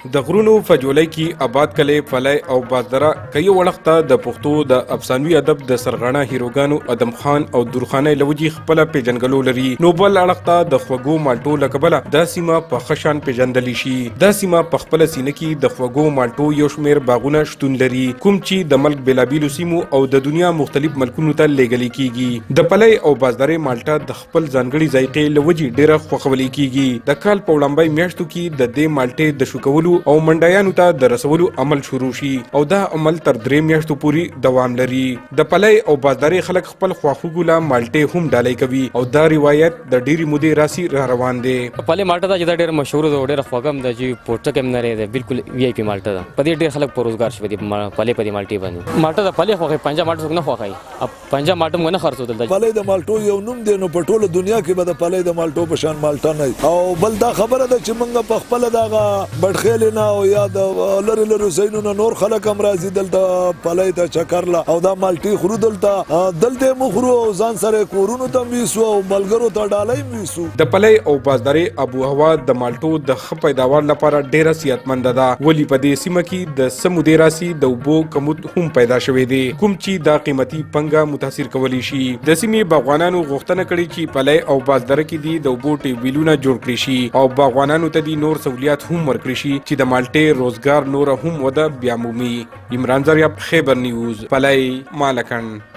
د غرونو فجولۍ کې آباد کلی پلی او بازدره کوي وړښته د پښتو د افسانوي ادب د سرغاڼه هیروګانو ادم خان او درخانۍ لوجي خپله پیژنګلو لري. نو بل اړخته د خوږو مالټو له کبله دا سیمه په ښه شان پیژندلی شي. دا سیمه په خپله سینه کې د خوږو مالټو یو شمېر باغونه شتون لري کوم چې د ملک بېلابېلو سیمو او د دنیا مختلف ملکونو ته لیږلی کیږي. د پلی او بازدرې مالټه د خپل ځانګړي ذایقې له وجې ډېره خوښولی کیږي. د کال په وړاندې میاشتو کې د دې مالټې د شو کولو او منډیانو ته د رسولو عمل شروع شي او دا عمل تر 3 میاشتو پورې دوام لري. د پلی او بازداري خلک خپل خواخوږو له مالټې هم ډالۍ کوي او دا روایت د ډېرې مودې راسي را روان دی. پلی مالټه دا چې دا ډېر مشهور ده او ډېره خوږه هم ده چې پوسټه کې هم نه دی بالکل وی آی پي مالټه ده. په دې ډېر خلک په روزګار شوي دي پلی په دې مالټې باندې. مالټه د پلی خوښوي پنجاب مالټه څوک نه خوښوي. پنجاب مالټه موږ نه خرڅېدل. پلی د مالټو یو نوم دی نو په ټوله دنیا کې به د پلی د مالټو په شان مالټه نه او بل دا خبره ده چې موږ په خپله دغه بډخیلې نه او یا د لرې لرې ځایونو نور خلک هم راځي دلته پلی ته چکر له او دا مالټې خورو دلته دلته یې مو خورو او ځان سره یې کورونو ته هم یوسو او ملګرو ته ډالۍ هم یوسو. د پلی او بازدارې آب و هوا د مالټو د ښه پیداوار لپاره ډېره صحتمنده ده ولې په دې سیمه کې د څه مودې راسي د اوبو کمود هم پیدا شوی دی کوم چې دا قیمتي پنګه متاثر کولی شي. د سیمې باغوانانو غوښتنه کړې چې پلی او بازدره کې دي د اوبو ټیوبویلونه جوړ کړي شي او باغوانانو ته دي نور سہولیات هم ورکړي شي چې د مالټې روزګار نور هم وده بیا مومي. عمران زریاب، خیبر نیوز، پلی، مالکند.